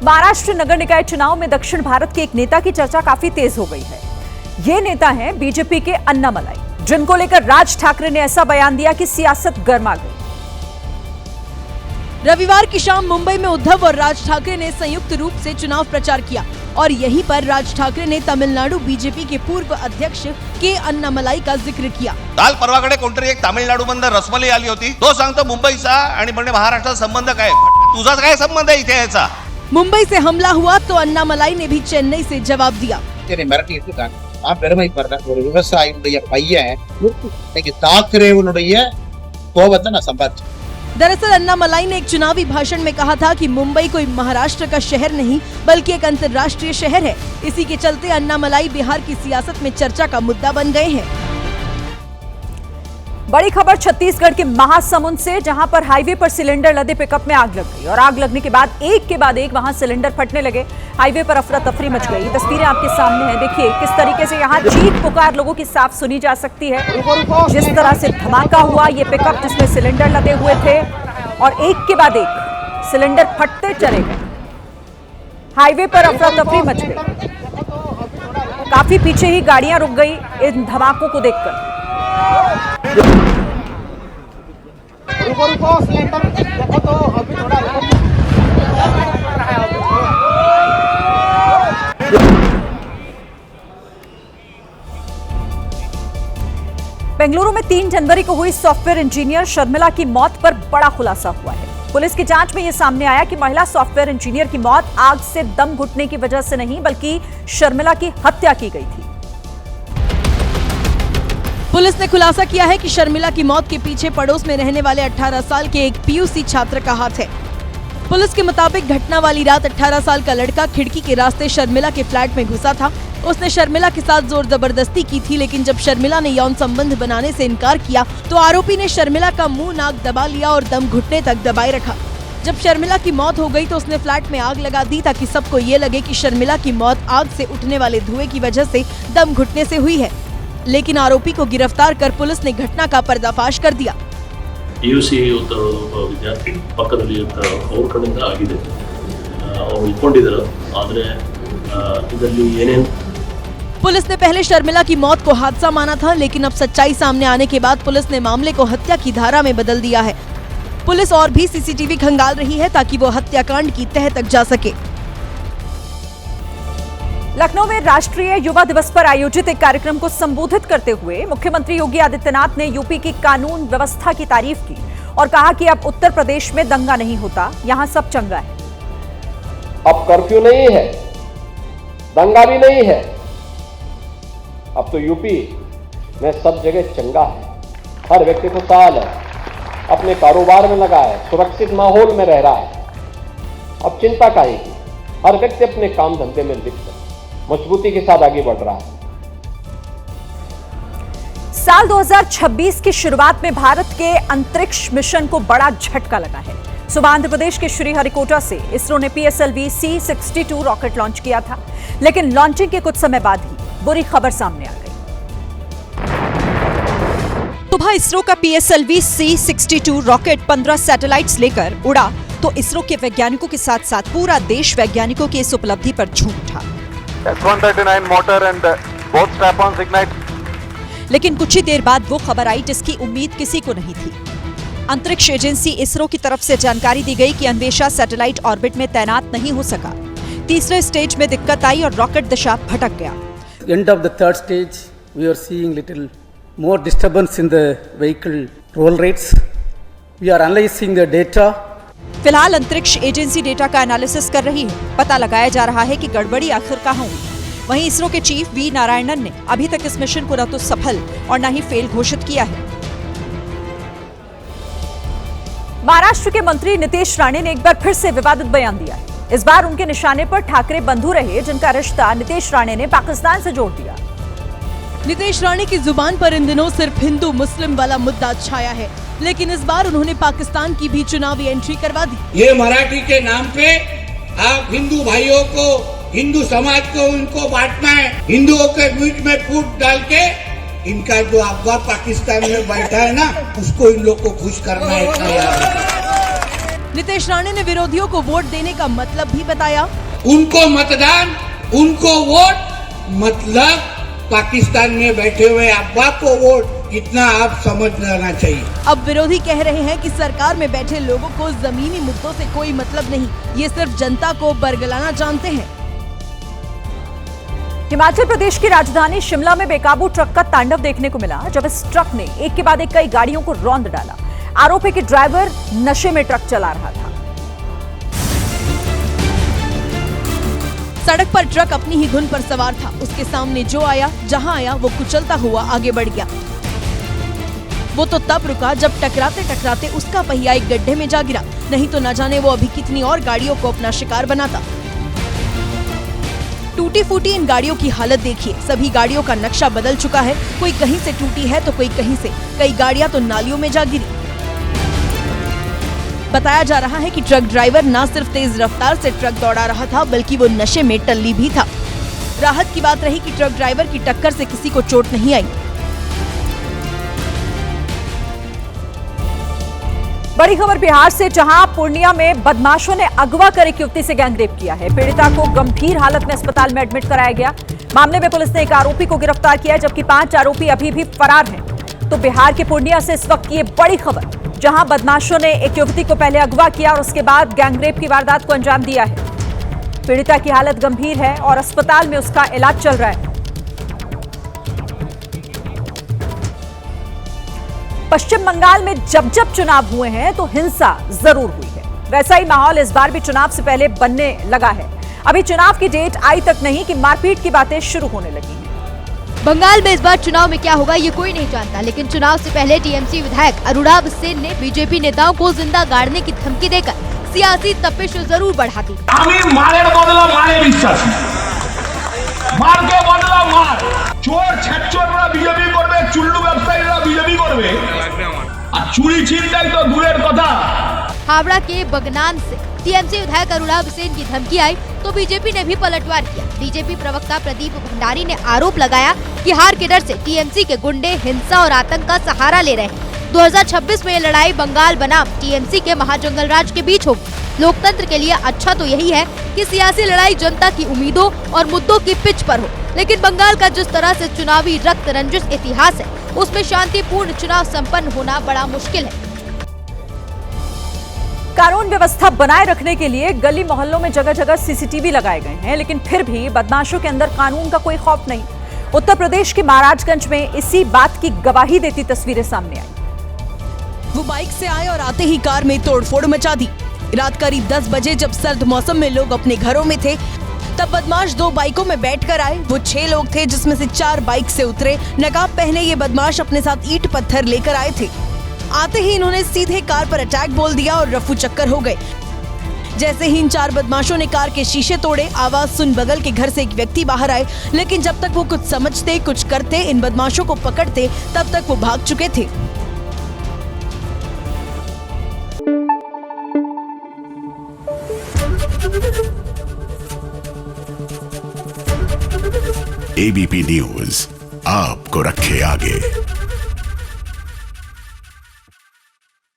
महाराष्ट्र नगर निकाय चुनाव में दक्षिण भारत के एक नेता की चर्चा काफी तेज हो गई है। ये नेता हैं बीजेपी के अन्नामलाई, जिनको लेकर राज ठाकरे ने ऐसा बयान दिया कि सियासत गर्मा गई। रविवार की शाम मुंबई में उद्धव और राज ठाकरे ने संयुक्त रूप से चुनाव प्रचार किया और यहीं पर राज ठाकरे ने तमिलनाडु बीजेपी के पूर्व अध्यक्ष के अन्नामलाई का जिक्र किया। काल परवाकडे कोणतरी एक तामिळनाडू बंद रसमलाई आली होती, तो सांगतो मुंबईचा आणि म्हणजे महाराष्ट्राचा संबंध काय, तुझा काय संबंध है इथे याचा? मुंबई से हमला हुआ तो अन्नामलाई ने भी चेन्नई से जवाब दिया। விவசாயியுடைய பையன் இன்னைக்கு தாக்கரேவனுடைய கோபத்தை நான் சம்பாதிச்சேன்। दरअसल अन्नामलाई ने एक चुनावी भाषण में कहा था कि मुंबई कोई महाराष्ट्र का शहर नहीं बल्कि एक अंतर्राष्ट्रीय शहर है। इसी के चलते अन्नामलाई बिहार की सियासत में चर्चा का मुद्दा बन गए हैं। बड़ी खबर छत्तीसगढ़ के महासमुंद से, जहां पर हाईवे पर सिलेंडर लदे पिकअप में आग लग गई और आग लगने के बाद एक वहां सिलेंडर फटने लगे। हाईवे पर अफरा तफरी मच गई। तस्वीरें आपके सामने हैं, देखिए किस तरीके से यहां चीख पुकार लोगों की साफ सुनी जा सकती है। जिस तरह से धमाका हुआ, ये पिकअप जिसमें सिलेंडर लदे हुए थे और एक के बाद एक सिलेंडर फटते चले गए। हाईवे पर अफरा तफरी मच गई, काफी पीछे ही गाड़ियां रुक गई इन धमाकों को देखकर। रुको सिलेंडर देखो तो अभी थोड़ा बेंगलुरु में 3 जनवरी को हुई सॉफ्टवेयर इंजीनियर शर्मिला की मौत पर बड़ा खुलासा हुआ है। पुलिस की जांच में यह सामने आया कि महिला सॉफ्टवेयर इंजीनियर की मौत आग से दम घुटने की वजह से नहीं बल्कि शर्मिला की हत्या की गई थी। पुलिस ने खुलासा किया है कि शर्मिला की मौत के पीछे पड़ोस में रहने वाले 18 साल के एक पीयूसी छात्र का हाथ है। पुलिस के मुताबिक घटना वाली रात 18 साल का लड़का खिड़की के रास्ते शर्मिला के फ्लैट में घुसा था। उसने शर्मिला के साथ जोर जबरदस्ती की थी, लेकिन जब शर्मिला ने यौन संबंध बनाने से इनकार किया तो आरोपी ने शर्मिला का मुंह नाक दबा लिया और दम घुटने तक दबाए रखा। जब शर्मिला की मौत हो गई तो उसने फ्लैट में आग लगा दी ताकि सबको ये लगे कि शर्मिला की मौत आग से उठने वाले धुएं की वजह से दम घुटने से हुई है। लेकिन आरोपी को गिरफ्तार कर पुलिस ने घटना का पर्दाफाश कर दिया। PUC ವಿದ್ಯಾರ್ಥಿ ಪಕ್ಕದಲ್ಲಿ ಅವ್ರ ಕಡೆಯಿಂದ ಆಗಿದೆ, ಅವ್ರು ಇಟ್ಕೊಂಡಿದ್ದಾರೆ, ಆದರೆ ಇದರಲ್ಲಿ ಏನೇನು। पुलिस ने पहले शर्मिला की मौत को हादसा माना था, लेकिन अब सच्चाई सामने आने के बाद पुलिस ने मामले को हत्या की धारा में बदल दिया है। पुलिस और भी CCTV खंगाल रही है ताकि वो हत्याकांड की तह तक जा सके। लखनऊ में राष्ट्रीय युवा दिवस पर आयोजित एक कार्यक्रम को संबोधित करते हुए मुख्यमंत्री योगी आदित्यनाथ ने यूपी की कानून व्यवस्था की तारीफ की और कहा कि अब उत्तर प्रदेश में दंगा नहीं होता, यहां सब चंगा है। अब कर्फ्यू नहीं है, दंगा भी नहीं है, अब तो यूपी में सब जगह चंगा है। हर व्यक्ति खुशहाल है, अपने कारोबार में लगा है, सुरक्षित माहौल में रह रहा है। अब चिंता काहे की, हर व्यक्ति अपने काम धंधे में लिप्त है, मजबूती के साथ आगे बढ़ रहा है। साल 2026 की शुरुआत में भारत के अंतरिक्ष मिशन को बड़ा झटका लगा है। सुबह आंध्र प्रदेश के श्रीहरिकोटा से इसरो ने PSLV C-62 रॉकेट लॉन्च किया था, लेकिन लॉन्चिंग के कुछ समय बाद ही बुरी खबर सामने आ गई। सुबह इसरो का PSLV C-62 रॉकेट 15 सैटेलाइट्स लेकर उड़ा तो इसरो के वैज्ञानिकों के साथ साथ पूरा देश वैज्ञानिकों की इस उपलब्धि पर झूम उठा। S-139 motor and both strap ons ignite. लेकिन कुछ ही देर बाद वो खबर आई जिसकी उम्मीद किसी को नहीं थी। अंतरिक्ष एजेंसी इसरो की तरफ से जानकारी दी गई कि अन्वेषा सैटेलाइट ऑर्बिट में तैनात नहीं हो सका। तीसरे स्टेज में दिक्कत आई और रॉकेट दिशा भटक गया। End of the third stage, we are seeing little more disturbance in the vehicle roll rates. We are analyzing the data. फिलहाल अंतरिक्ष एजेंसी डेटा का एनालिसिस कर रही है। पता लगाया जा रहा है कि गड़बड़ी आखिर कहां हुई। वहीं इसरो के चीफ V नारायणन ने अभी तक इस मिशन को न तो सफल और न ही फेल घोषित किया है। महाराष्ट्र के मंत्री नितेश राणे ने एक बार फिर से विवादित बयान दिया है। इस बार उनके निशाने पर ठाकरे बंधु रहे, जिनका रिश्ता नितेश राणे ने पाकिस्तान से जोड़ दिया। नितेश राणे की जुबान पर इन दिनों सिर्फ हिंदू मुस्लिम वाला मुद्दा छाया है, लेकिन इस बार उन्होंने पाकिस्तान की भी चुनावी एंट्री करवा दी। ये मराठी के नाम पे आप हिंदू भाइयों को, हिंदू समाज को उनको बांटना है, हिंदुओं के बीच में फूट डाल के इनका जो अफवाह पाकिस्तान में बैठा है ना, उसको इन लोग को खुश करना है। नीतीश राणे ने विरोधियों को वोट देने का मतलब भी बताया। उनको मतदान, उनको वोट, मतलब पाकिस्तान में बैठे हुए अब्बा को वोट, कितना आप समझ लेना चाहिए। अब विरोधी कह रहे हैं कि सरकार में बैठे लोगों को जमीनी मुद्दों से कोई मतलब नहीं, ये सिर्फ जनता को बरगलाना जानते हैं। हिमाचल प्रदेश की राजधानी शिमला में बेकाबू ट्रक का तांडव देखने को मिला, जब इस ट्रक ने एक के बाद एक कई गाड़ियों को रौंद डाला। आरोप है कि ड्राइवर नशे में ट्रक चला रहा था। सड़क पर ट्रक अपनी ही धुन पर सवार था। उसके सामने जो आया, जहां आया वो कुचलता हुआ आगे बढ़ गया। वो तो तब रुका जब टकराते टकराते उसका पहिया एक गड्ढे में जा गिरा, नहीं तो न जाने वो अभी कितनी और गाड़ियों को अपना शिकार बनाता। टूटी फूटी इन गाड़ियों की हालत देखिए। सभी गाड़ियों का नक्शा बदल चुका है, कोई कहीं से टूटी है तो कोई कहीं से। कई गाड़ियां तो नालियों में जा गिरी। बताया जा रहा है कि ट्रक ड्राइवर न सिर्फ तेज रफ्तार से ट्रक दौड़ा रहा था, बल्कि वो नशे में टल्ली भी था। राहत की बात रही कि ट्रक ड्राइवर की टक्कर से किसी को चोट नहीं आई। बड़ी खबर बिहार से, जहां पूर्णिया में बदमाशों ने अगवा कर एक युवती से गैंगरेप किया है। पीड़िता को गंभीर हालत में अस्पताल में एडमिट कराया गया। मामले में पुलिस ने एक आरोपी को गिरफ्तार किया, जबकि 5 आरोपी अभी भी फरार हैं। तो बिहार के पूर्णिया से इस वक्त ये बड़ी खबर, जहां बदमाशों ने एक युवती को पहले अगवा किया और उसके बाद गैंगरेप की वारदात को अंजाम दिया है। पीड़िता की हालत गंभीर है और अस्पताल में उसका इलाज चल रहा है। पश्चिम बंगाल में जब जब चुनाव हुए हैं तो हिंसा जरूर हुई है। वैसा ही माहौल इस बार भी चुनाव से पहले बनने लगा है। अभी चुनाव की डेट आई तक नहीं कि मारपीट की बातें शुरू होने लगी हैं। बंगाल में इस बार चुनाव में क्या होगा ये कोई नहीं जानता, लेकिन चुनाव से पहले टीएमसी विधायक अरुणाब सेन ने बीजेपी नेताओं को जिंदा गाड़ने की धमकी देकर सियासी तपिश जरूर बढ़ा दी। चोर छेच्चोरরা বিজেপি করবে, চুল্লু ব্যবসায়ীরা বিজেপি করবে, আর চুরি ছিনতাই তো দূরের কথা। हावड़ा के बगनान से टीएमसी विधायक अरुणाब सेन की धमकी आई तो बीजेपी ने भी पलटवार किया। बीजेपी प्रवक्ता प्रदीप भंडारी ने आरोप लगाया कि हार के डर से टीएमसी के गुंडे हिंसा और आतंक का सहारा ले रहे हैं। 2026 में ये लड़ाई बंगाल बनाम टीएमसी के महाजंगल राज के बीच होगी। लोकतंत्र के लिए अच्छा तो यही है कि सियासी लड़ाई जनता की उम्मीदों और मुद्दों की पिच पर हो, लेकिन बंगाल का जिस तरह से चुनावी रक्त रंजिश इतिहास है, उसमें शांतिपूर्ण चुनाव संपन्न होना बड़ा मुश्किल है। कानून व्यवस्था बनाए रखने के लिए गली मोहल्लों में जगह जगह सीसीटीवी लगाए गए हैं, लेकिन फिर भी बदमाशों के अंदर कानून का कोई खौफ नहीं। उत्तर प्रदेश के महाराजगंज में इसी बात की गवाही देती तस्वीरें सामने आई। वो बाइक से आए और आते ही कार में तोड़फोड़ मचा दी। रात करीब 10 बजे जब सर्द मौसम में लोग अपने घरों में थे, तब बदमाश 2 बाइकों में बैठकर आए। वो 6 लोग थे, जिसमें से 4 बाइक से उतरे। नकाब पहने ये बदमाश अपने साथ ईंट पत्थर लेकर आए थे। आते ही इन्होंने सीधे कार पर अटैक बोल दिया और रफू चक्कर हो गए। जैसे ही इन 4 बदमाशों ने कार के शीशे तोड़े, आवाज सुन बगल के घर से एक व्यक्ति बाहर आए, लेकिन जब तक वो कुछ समझते, कुछ करते, इन बदमाशों को पकड़ते, तब तक वो भाग चुके थे। एबीपी न्यूज आपको रखे आगे।